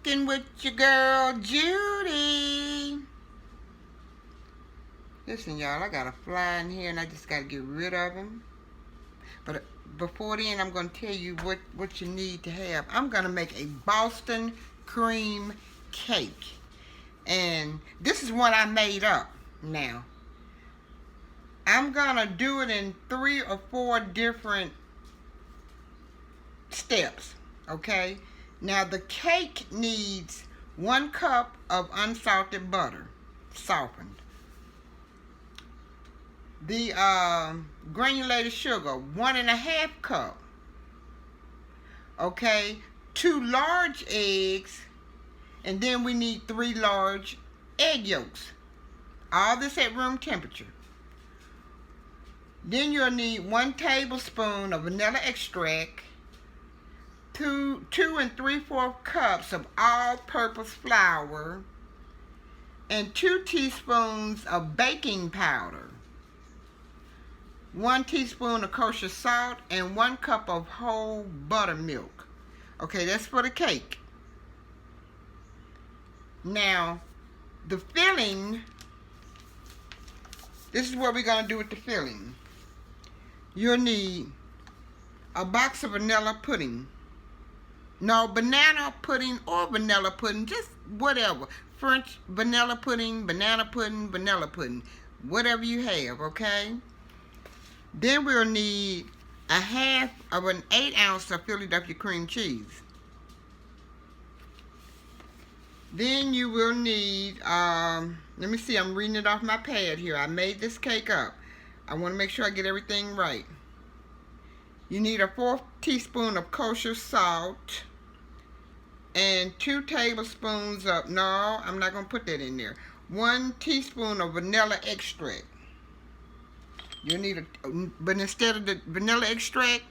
Cooking with your girl, Judy. Listen, y'all, I got a fly in here and I just got to get rid of him. But before then, I'm going to tell you what you need to have. I'm going to make a Boston cream cake. And this is what I made up now. I'm going to do it in 3 or 4 different steps, okay? Now, the cake needs 1 cup of unsalted butter, softened. The granulated sugar, 1½ cup. Okay, 2 large eggs, and then we need 3 large egg yolks. All this at room temperature. Then you'll need 1 tablespoon of vanilla extract, 2 3/4 cups of all-purpose flour, and 2 teaspoons of baking powder, 1 teaspoon of kosher salt, and 1 cup of whole buttermilk. Okay, that's for the cake. Now, the filling, this is what we're going to do with the filling. You'll need a box of vanilla pudding. No, banana pudding or vanilla pudding, just whatever. French vanilla pudding, banana pudding, vanilla pudding. Whatever you have, okay? Then we'll need 1/2 of an 8-ounce of Philadelphia cream cheese. Then you will need, let me see, I'm reading it off my pad here. I made this cake up. I want to make sure I get everything right. You need a 4th teaspoon of kosher salt and 2 tablespoons of, no, I'm not going to put that in there. 1 teaspoon of vanilla extract. You need but instead of the vanilla extract,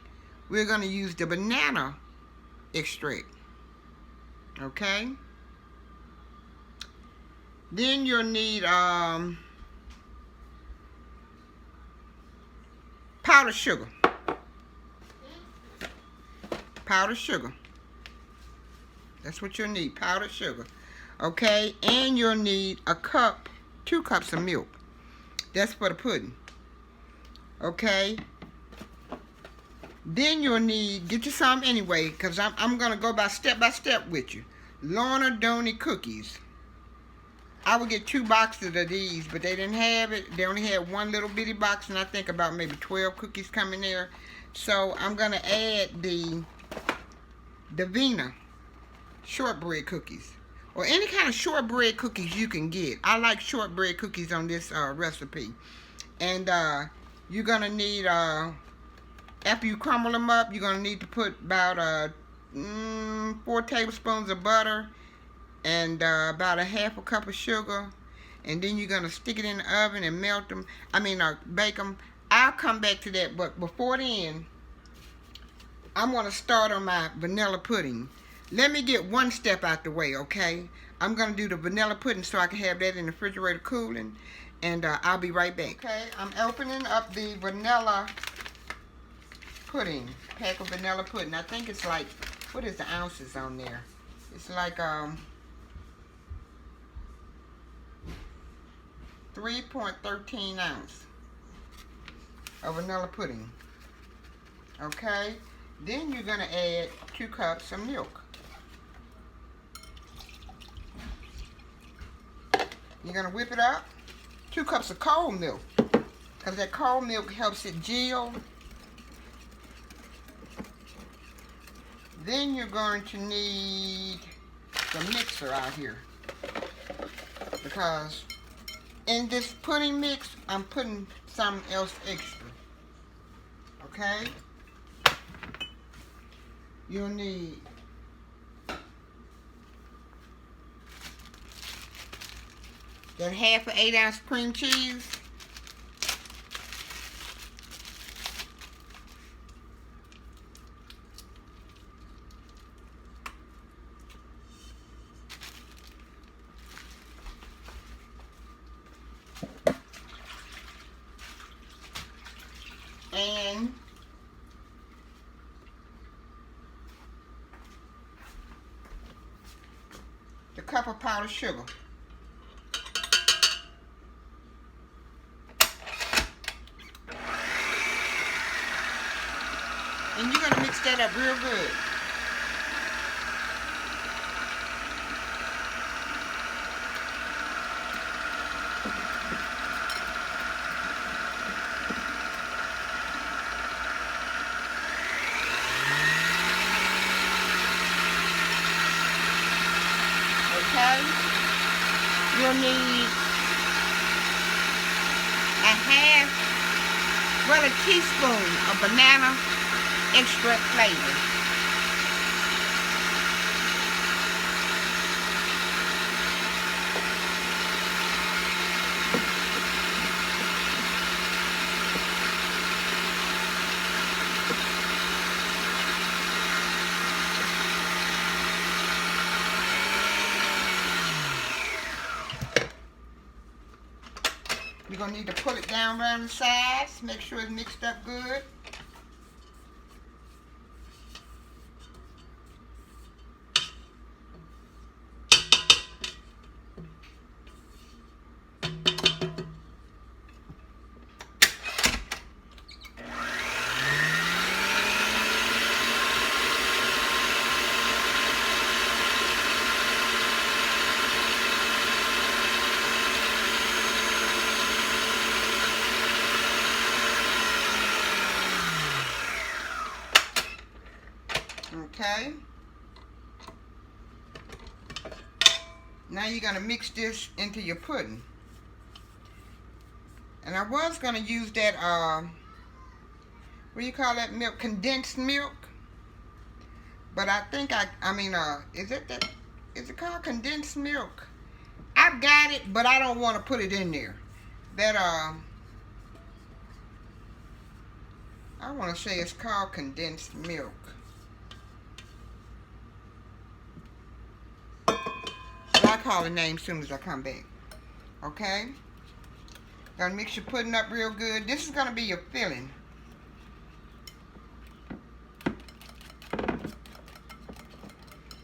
we're going to use the banana extract. Okay? Then you'll need powdered sugar. Powdered sugar. That's what you'll need, powdered sugar. Okay? And you'll need 2 cups of milk. That's for the pudding. Okay? Then you'll need, get you some anyway, because I'm going to go step by step with you. Lorna Dooney cookies. I would get 2 boxes of these, but they didn't have it. They only had 1 little bitty box, and I think about maybe 12 cookies coming there. So I'm going to add the Davina shortbread cookies, or any kind of shortbread cookies you can get. I like shortbread cookies on this recipe. And you're going to need, after you crumble them up, you're going to need to put about 4 tablespoons of butter and about 1/2 cup of sugar. And then you're going to stick it in the oven and melt them. Bake them. I'll come back to that, but before then, I'm going to start on my vanilla pudding. Let me get one step out the way, okay? I'm going to do the vanilla pudding so I can have that in the refrigerator cooling. And I'll be right back. Okay, I'm opening up the vanilla pudding. Pack of vanilla pudding. I think it's like, what is the ounces on there? It's like 3.13 ounce of vanilla pudding. Okay? Then you're going to add 2 cups of milk. You're going to whip it up. 2 cups of cold milk, because that cold milk helps it gel. Then you're going to need the mixer out here, because in this pudding mix, I'm putting something else extra. Okay? You'll need that 1/2 8-ounce cream cheese. And the cup of powdered sugar. And you're going to mix that up real good. Okay? You'll need a teaspoon of banana extract flavor. You're going to need to pull it down around the sides. Make sure it's mixed up good. Okay. Now you're going to mix this into your pudding. And I was going to use that, what do you call that milk? Condensed milk. But I think is it called condensed milk? I've got it, but I don't want to put it in there. That, I want to say it's called condensed milk. I'll call the name as soon as I come back. Okay? Gonna mix your pudding up real good. This is gonna be your filling.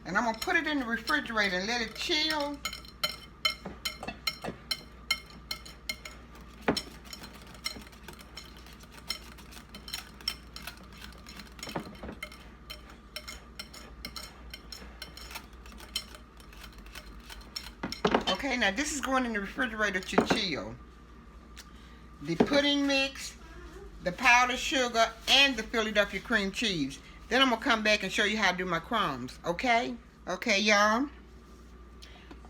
And I'm gonna put it in the refrigerator and let it chill. Okay, now this is going in the refrigerator to chill. The pudding mix, the powdered sugar, and the Philadelphia cream cheese. Then I'm going to come back and show you how to do my crumbs, okay? Okay, y'all.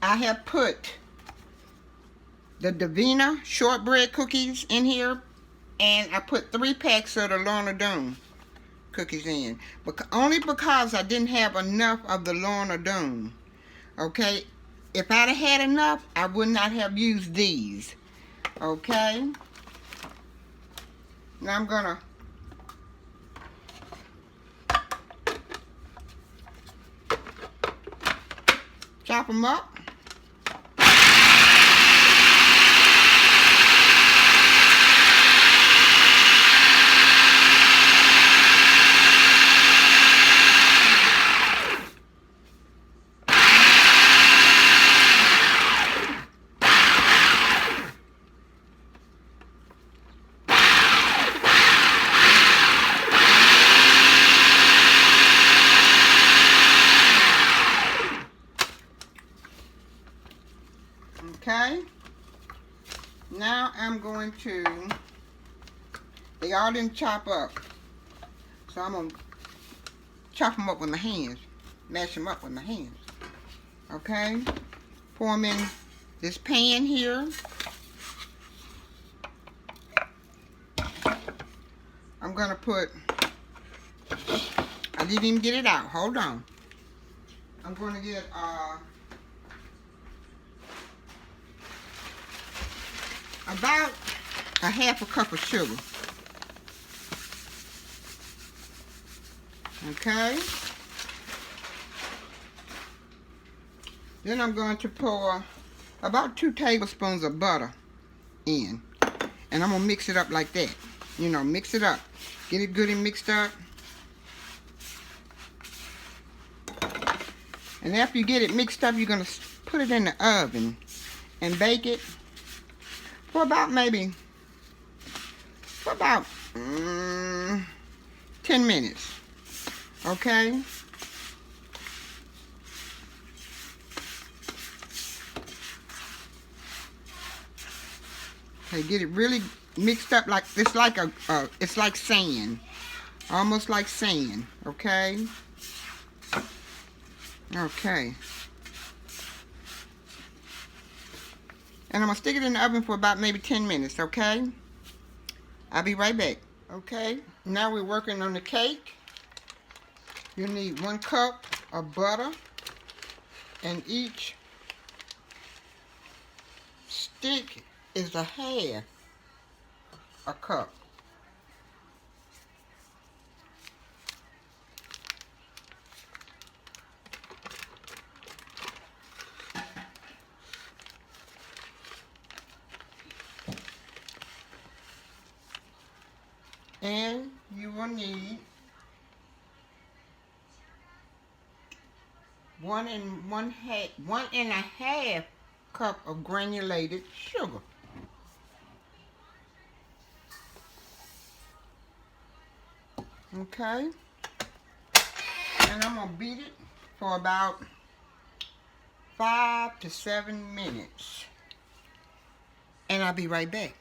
I have put the Davina shortbread cookies in here, and I put 3 packs of the Lorna Doone cookies in. But only because I didn't have enough of the Lorna Doone, okay? If I'd have had enough, I would not have used these. Okay? Now I'm gonna chop them up. Okay, now I'm going to, they all didn't chop up, so I'm going to chop them up with my hands, mash them up with my hands. Okay, pour them in this pan here. I'm going to put, I didn't even get it out, hold on. I'm going to get, about a half a cup of sugar. Okay. Then I'm going to pour about 2 tablespoons of butter in. And I'm going to mix it up like that. You know, mix it up. Get it good and mixed up. And after you get it mixed up, you're going to put it in the oven and bake it for about 10 minutes. Okay? Okay, get it really mixed up like it's like sand. Almost like sand, okay? Okay. And I'm going to stick it in the oven for about maybe 10 minutes, okay? I'll be right back. Okay, now we're working on the cake. You need 1 cup of butter, and each stick is a half a cup. And you will need 1 and a half cup of granulated sugar. Okay, and I'm gonna beat it for about 5 to 7 minutes, and I'll be right back.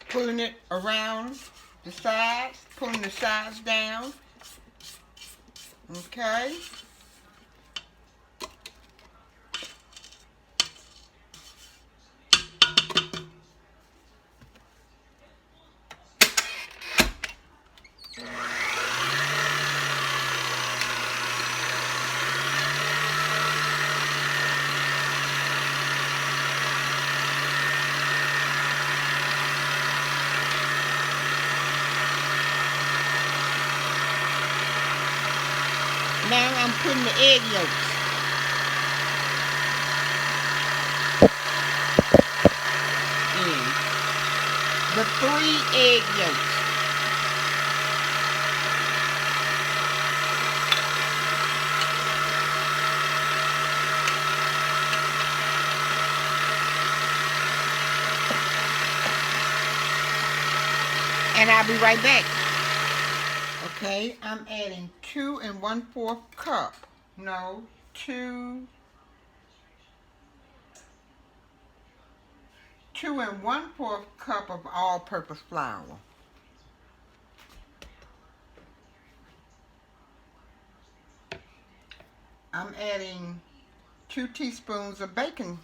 Pulling it around the sides, pulling the sides down. Okay. Now I'm putting the egg yolks in. The 3 egg yolks. And I'll be right back. Okay, I'm adding 2 1/4 cup. No, 2 1/4 cup of all-purpose flour. I'm adding 2 teaspoons of baking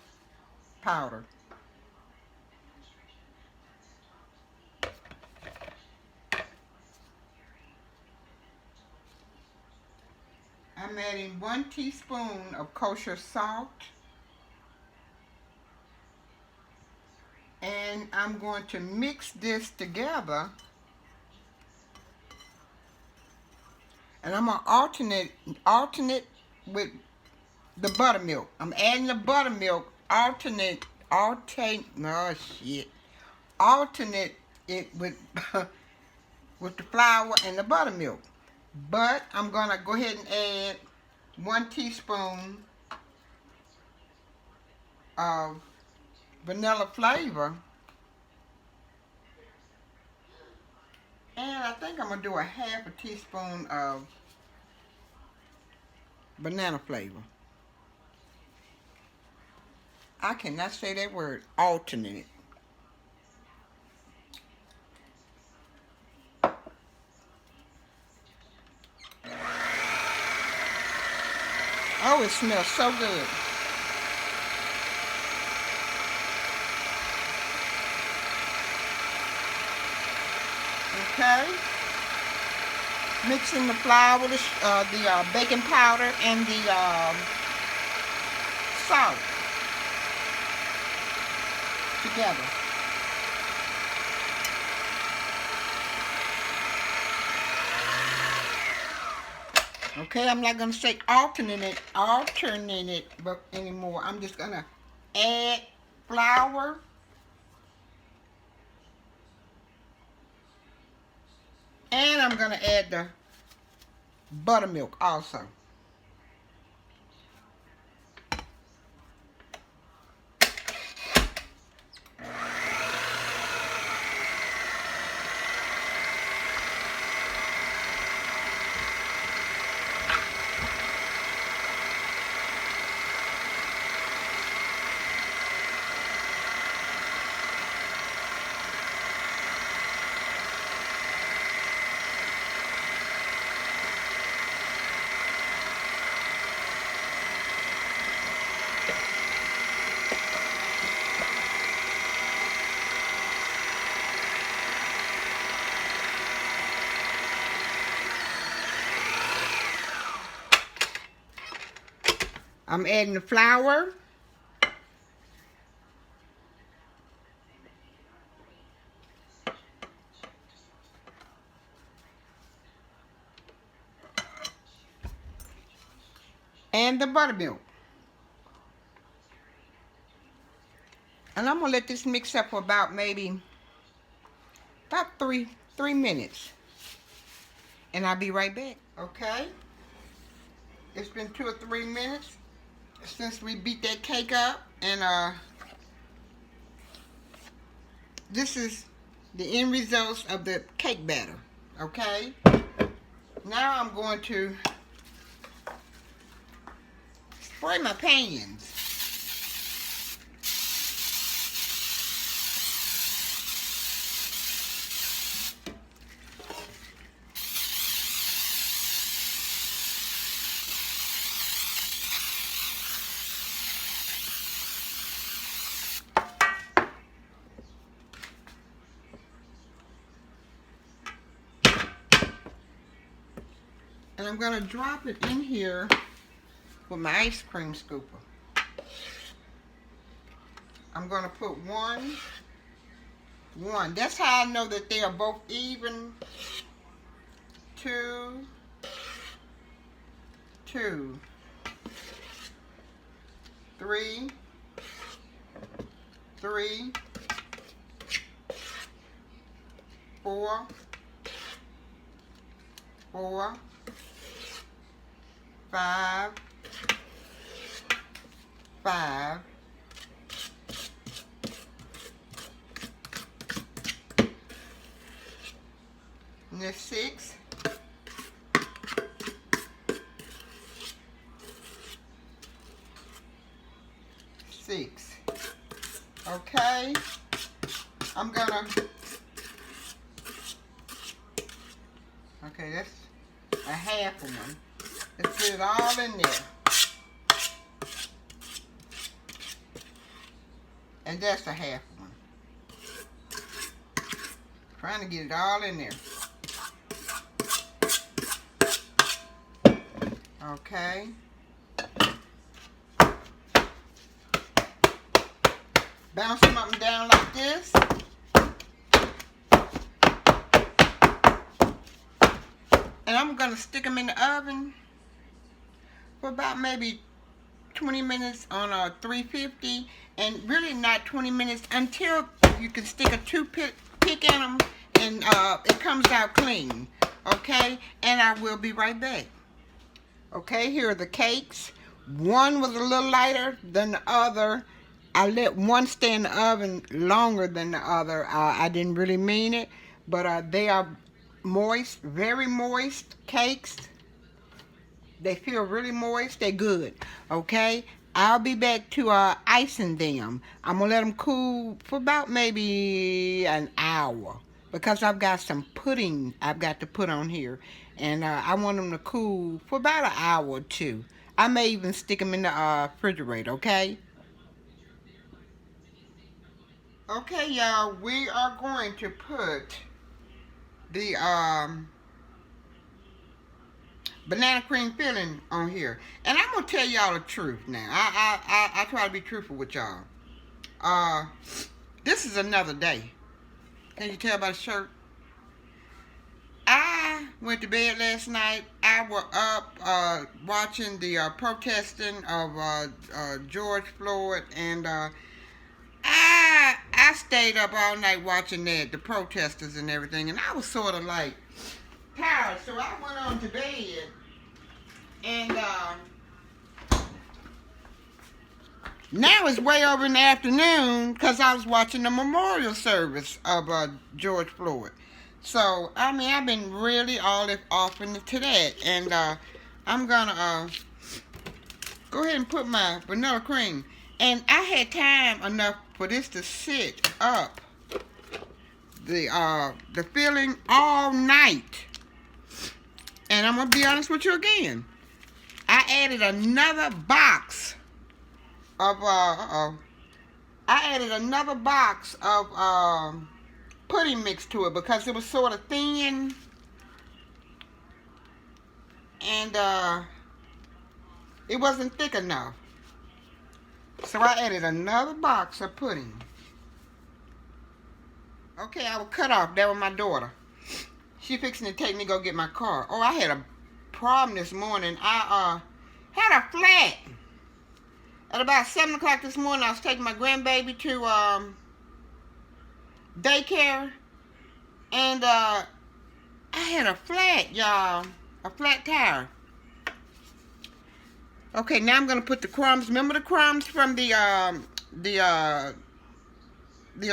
powder. I'm adding 1 teaspoon of kosher salt. And I'm going to mix this together. And I'm going to alternate with the buttermilk. I'm adding the buttermilk, alternate it with with the flour and the buttermilk. But I'm gonna go ahead and add 1 teaspoon of vanilla flavor. And I think I'm gonna do a 1/2 teaspoon of banana flavor. I cannot say that word, alternate. Oh, it smells so good. Okay. Mixing the flour, the baking powder, and the salt together. Okay, I'm not going to say alternate it anymore. I'm just going to add flour and I'm going to add the buttermilk also. I'm adding the flour. And the buttermilk. And I'm gonna let this mix up for about three minutes. And I'll be right back. Okay. It's been 2 or 3 minutes since we beat that cake up, and this is the end results of the cake batter. Okay. Now I'm going to spray my pans. And I'm going to drop it in here with my ice cream scooper. I'm going to put one. That's how I know that they are both even. 2, 2, 3, 3, 4, 4, 5, 5, and there's 6, 6. Okay, I'm gonna. Okay, that's a 1/2 one. Let's get it all in there. And that's a half one. Trying to get it all in there. Okay. Bounce them up and down like this. And I'm going to stick them in the oven for about maybe 20 minutes on 350, and really not 20 minutes until you can stick a toothpick in them and it comes out clean. Okay, and I will be right back. Okay, here are the cakes. One was a little lighter than the other. I let one stay in the oven longer than the other. I didn't really mean it, but they are moist, very moist cakes. They feel really moist. They're good. Okay, I'll be back to icing them. I'm gonna let them cool for about maybe an hour because I've got some pudding I've got to put on here, and I want them to cool for about an hour or two. I may even stick them in the refrigerator. Okay. Okay, y'all. We are going to put the banana cream filling on here, and I'm gonna tell y'all the truth now. I try to be truthful with y'all. This is another day. Can you tell by the shirt? I went to bed last night. I was up watching the protesting of George Floyd, and I stayed up all night watching that, the protesters and everything, and I was sort of like tired, so I went on to bed, and now it's way over in the afternoon because I was watching the memorial service of George Floyd. So, I mean, I've been really all off into that, and I'm gonna go ahead and put my vanilla cream. And I had time enough for this to sit up, the filling all night. And I'm gonna be honest with you again. I added another box of I added another box of pudding mix to it because it was sort of thin, and it wasn't thick enough. So I added another box of pudding. Okay, I was cut off. That was my daughter. She fixing to take me to go get my car. Oh, I had a problem this morning. I had a flat. At about 7 o'clock this morning, I was taking my grandbaby to daycare. And I had a flat, y'all. A flat tire. Okay, now I'm gonna put the crumbs. Remember the crumbs from the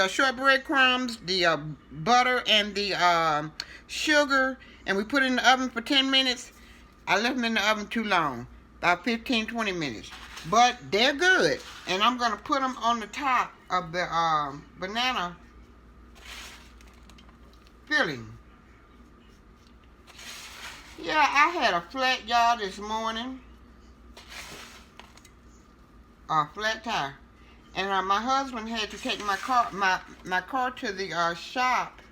shortbread crumbs, the butter and the sugar, and we put it in the oven for 10 minutes. I left them in the oven too long, about 15-20 minutes. But they're good, and I'm gonna put them on the top of the banana filling. Yeah, I had a flat, y'all, this morning. A flat tire, and my husband had to take my car to the shop,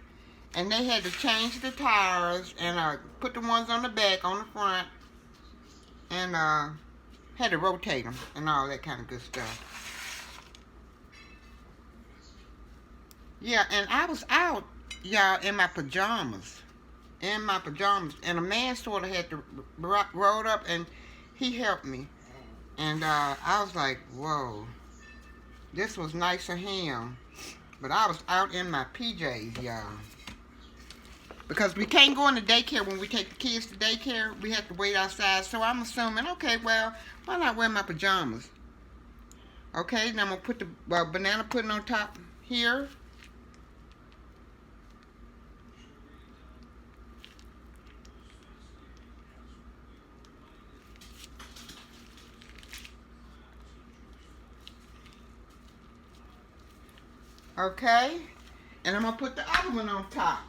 and they had to change the tires and put the ones on the back, on the front, and had to rotate them and all that kind of good stuff. Yeah, and I was out, y'all, in my pajamas, and a man sort of had to roll up, and he helped me. And I was like, whoa, this was nice of him. But I was out in my PJs, y'all. Because we can't go into daycare when we take the kids to daycare. We have to wait outside. So I'm assuming, okay, well, why not wear my pajamas? Okay, now I'm going to put the banana pudding on top here. Okay, and I'm gonna put the other one on top.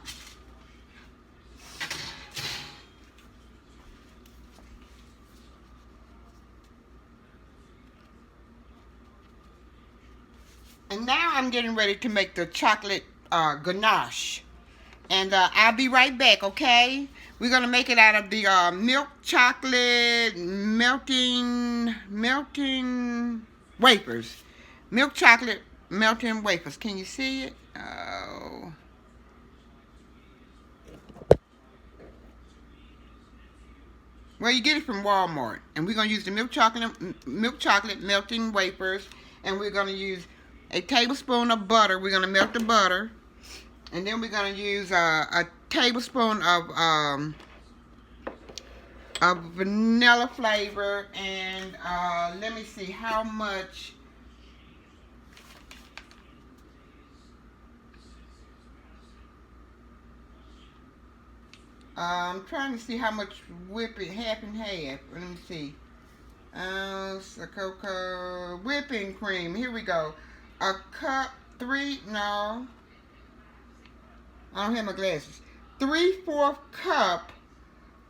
And now I'm getting ready to make the chocolate ganache. And I'll be right back, okay? We're going to make it out of the milk chocolate melting wafers. Milk chocolate melting wafers. Can you see it? Oh. Well, you get it from Walmart. And we're going to use the milk chocolate melting wafers. And we're going to use a tablespoon of butter. We're going to melt the butter. And then we're going to use a tablespoon of vanilla flavor. And let me see how much. I'm trying to see how much whipping, half and half. Let me see. Cocoa whipping cream. Here we go. A cup, no. I don't have my glasses. 3/4 cup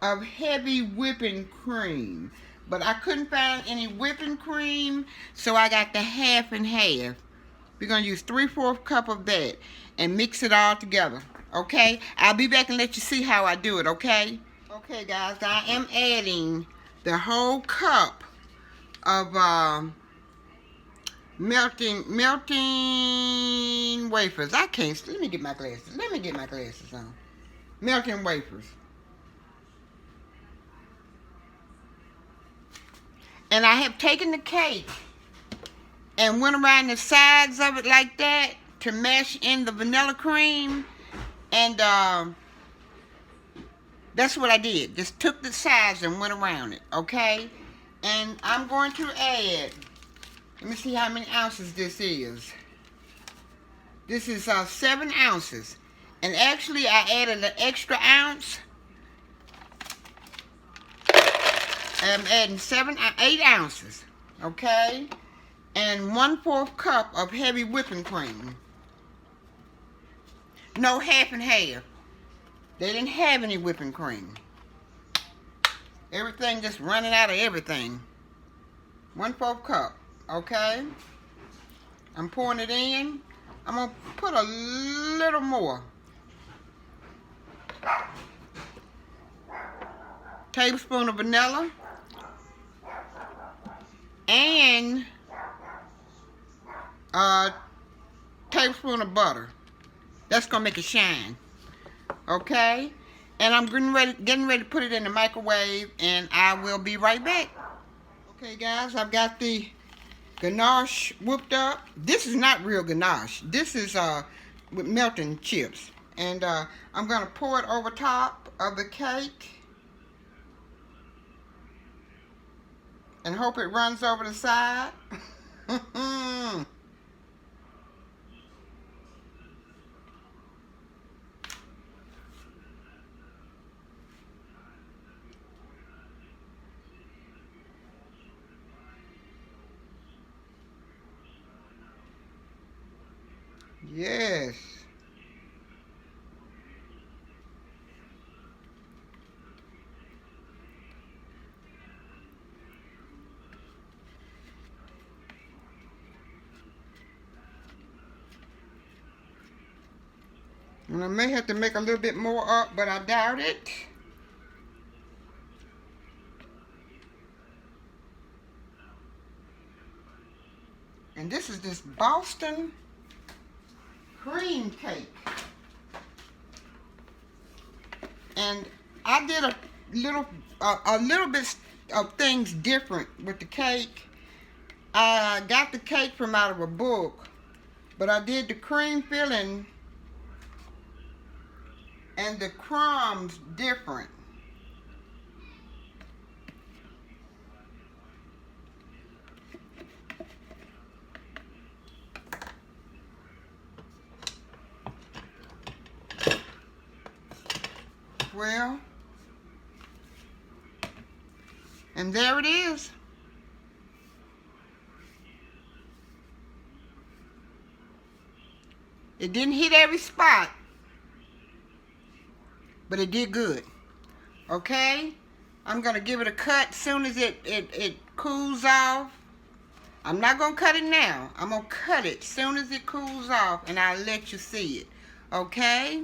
of heavy whipping cream. But I couldn't find any whipping cream, so I got the half and half. We're going to use 3/4 cup of that and mix it all together. Okay? I'll be back and let you see how I do it, okay? Okay, guys, I am adding the whole cup of melting wafers. I can't, let me get my glasses. Let me get my glasses on. Melting wafers. And I have taken the cake and went around the sides of it like that to mash in the vanilla cream. And that's what I did. Just took the sides and went around it, okay? And I'm going to add, let me see how many ounces this is. This is 7 ounces. And actually I added an extra ounce. I'm adding 8 ounces, okay? And 1/4 cup of heavy whipping cream. No, half and half. They didn't have any whipping cream. Everything just running out of everything. 1/4 cup, okay? I'm pouring it in. I'm going to put a little more. Tablespoon of vanilla. And a tablespoon of butter. That's going to make it shine. Okay? And I'm getting ready to put it in the microwave, and I will be right back. Okay, guys, I've got the ganache whooped up. This is not real ganache. This is with melting chips. And I'm going to pour it over top of the cake. And hope it runs over the side. Yes. And I may have to make a little bit more up, but I doubt it. And this is this Boston cream cake. And I did a little bit of things different with the cake. I got the cake from out of a book, but I did the cream filling and the crumbs different. Well, and there it is. It didn't hit every spot, but it did good. Okay? I'm going to give it a cut as soon as it cools off. I'm not going to cut it now. I'm going to cut it as soon as it cools off, and I'll let you see it. Okay?